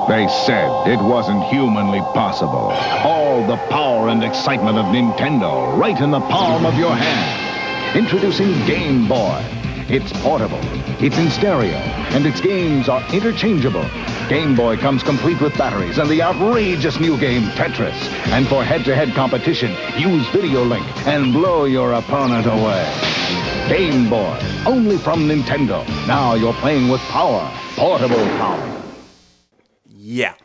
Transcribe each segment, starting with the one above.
They said it wasn't humanly possible. All the power and excitement of Nintendo right in the palm of your hand. Introducing Game Boy. It's portable, it's in stereo, and its games are interchangeable. Game Boy comes complete with batteries and the outrageous new game Tetris. And for head-to-head competition, use Video Link and blow your opponent away. Game Boy, only from Nintendo. Now you're playing with power, portable power. Yeah,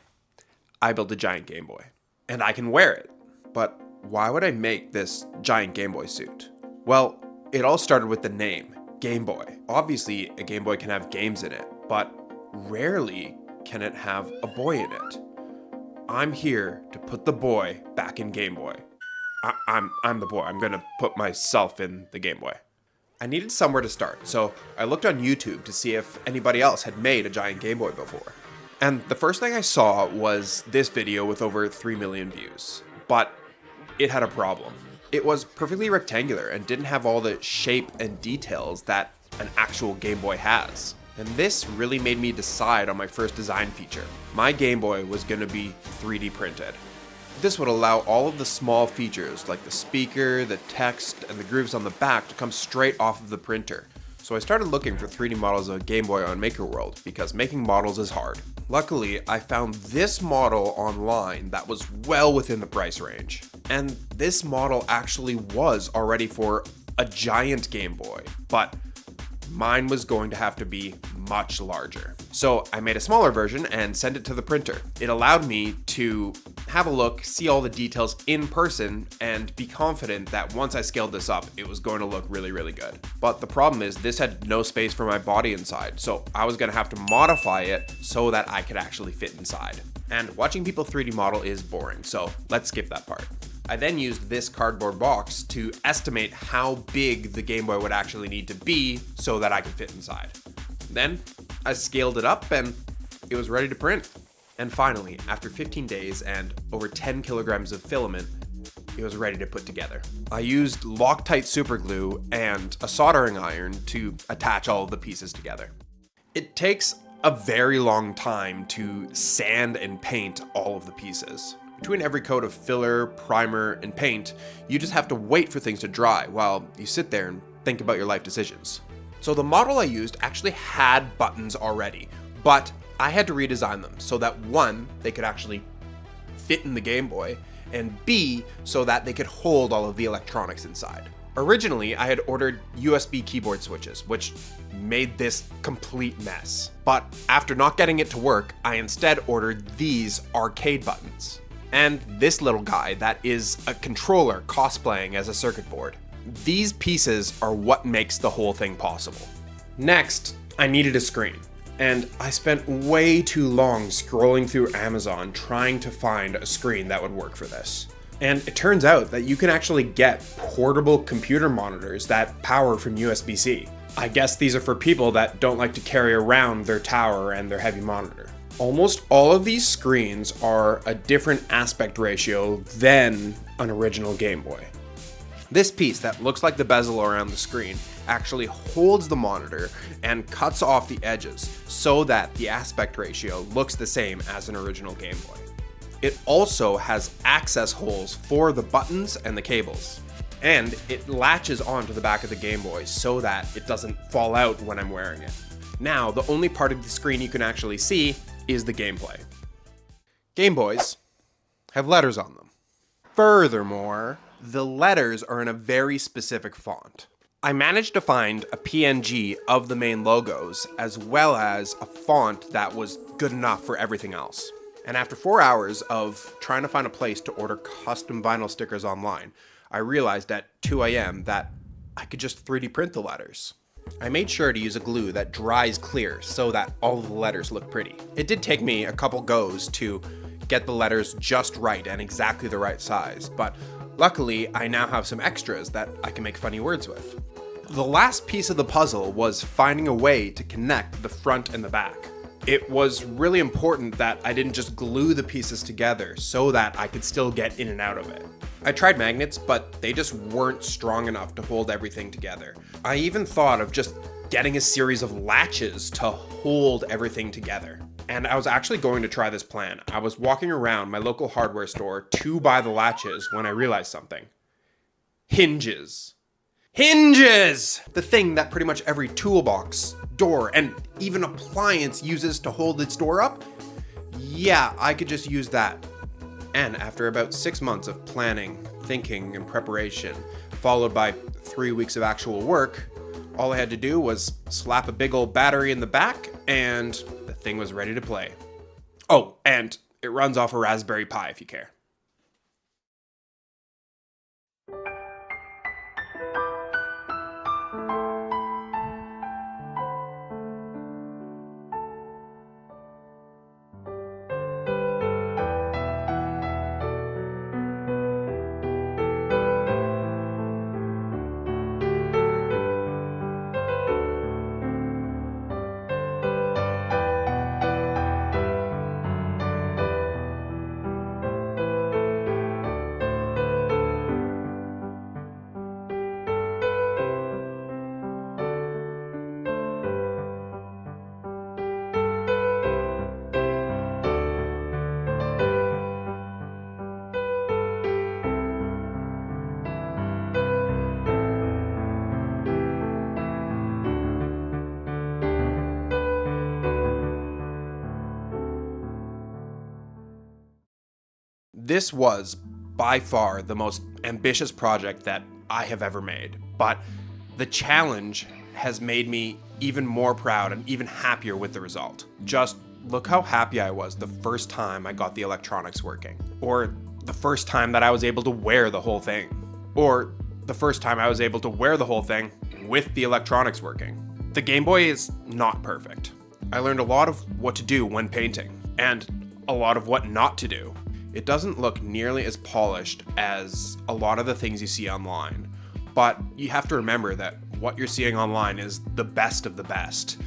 I built a giant Game Boy, and I can wear it. But why would I make this giant Game Boy suit? Well, it all started with the name, Game Boy. Obviously, a Game Boy can have games in it, but rarely can it have a boy in it. I'm here to put the boy back in Game Boy. I'm the boy. I'm gonna put myself in the Game Boy. I needed somewhere to start, so I looked on YouTube to see if anybody else had made a giant Game Boy before. And the first thing I saw was this video with over 3 million views. But it had a problem. It was perfectly rectangular and didn't have all the shape and details that an actual Game Boy has. And this really made me decide on my first design feature. My Game Boy was going to be 3D printed. This would allow all of the small features like the speaker, the text, and the grooves on the back to come straight off of the printer. So I started looking for 3D models of Game Boy on MakerWorld because making models is hard. Luckily, I found this model online that was well within the price range. And this model actually was already for a giant Game Boy, but mine was going to have to be much larger. So I made a smaller version and sent it to the printer. It allowed me to have a look, see all the details in person, and be confident that once I scaled this up, it was going to look really, really good. But the problem is this had no space for my body inside, so I was going to have to modify it so that I could actually fit inside. And watching people 3D model is boring, so let's skip that part. I then used this cardboard box to estimate how big the Game Boy would actually need to be so that I could fit inside. Then I scaled it up and it was ready to print. And finally, after 15 days and over 10 kilograms of filament, it was ready to put together. I used Loctite super glue and a soldering iron to attach all of the pieces together. It takes a very long time to sand and paint all of the pieces. Between every coat of filler, primer, and paint, you just have to wait for things to dry while you sit there and think about your life decisions. So the model I used actually had buttons already, but I had to redesign them so that one, they could actually fit in the Game Boy, and B, so that they could hold all of the electronics inside. Originally, I had ordered USB keyboard switches, which made this complete mess. But after not getting it to work, I instead ordered these arcade buttons. And this little guy that is a controller cosplaying as a circuit board. These pieces are what makes the whole thing possible. Next, I needed a screen. And I spent way too long scrolling through Amazon trying to find a screen that would work for this. And it turns out that you can actually get portable computer monitors that power from USB-C. I guess these are for people that don't like to carry around their tower and their heavy monitor. Almost all of these screens are a different aspect ratio than an original Game Boy. This piece that looks like the bezel around the screen actually holds the monitor and cuts off the edges so that the aspect ratio looks the same as an original Game Boy. It also has access holes for the buttons and the cables. And it latches onto the back of the Game Boy so that it doesn't fall out when I'm wearing it. Now, the only part of the screen you can actually see is the gameplay. Game Boys have letters on them. Furthermore, the letters are in a very specific font. I managed to find a PNG of the main logos as well as a font that was good enough for everything else. And after 4 hours of trying to find a place to order custom vinyl stickers online, I realized at 2 a.m. that I could just 3D print the letters. I made sure to use a glue that dries clear so that all of the letters look pretty. It did take me a couple goes to get the letters just right and exactly the right size, but luckily I now have some extras that I can make funny words with. The last piece of the puzzle was finding a way to connect the front and the back. It was really important that I didn't just glue the pieces together so that I could still get in and out of it. I tried magnets, but they just weren't strong enough to hold everything together. I even thought of just getting a series of latches to hold everything together. And I was actually going to try this plan. I was walking around my local hardware store to buy the latches when I realized something. Hinges. Hinges! The thing that pretty much every toolbox, door, and even appliance uses to hold its door up. Yeah, I could just use that. And after about 6 months of planning, thinking, and preparation, followed by 3 weeks of actual work, all I had to do was slap a big old battery in the back, and the thing was ready to play. Oh, and it runs off a Raspberry Pi if you care. This was by far the most ambitious project that I have ever made, but the challenge has made me even more proud and even happier with the result. Just look how happy I was the first time I got the electronics working, or the first time that I was able to wear the whole thing, or the first time I was able to wear the whole thing with the electronics working. The Game Boy is not perfect. I learned a lot of what to do when painting, and a lot of what not to do. It doesn't look nearly as polished as a lot of the things you see online, but you have to remember that what you're seeing online is the best of the best.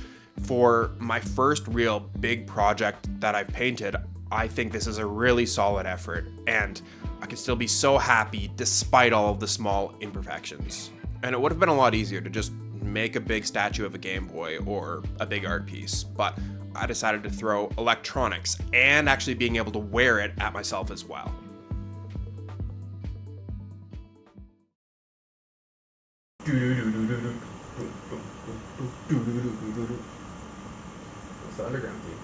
For my first real big project that I've painted, I think this is a really solid effort, and I can still be so happy despite all of the small imperfections. And it would have been a lot easier to just make a big statue of a Game Boy or a big art piece, but I decided to throw electronics and actually being able to wear it at myself as well. What's the underground theme?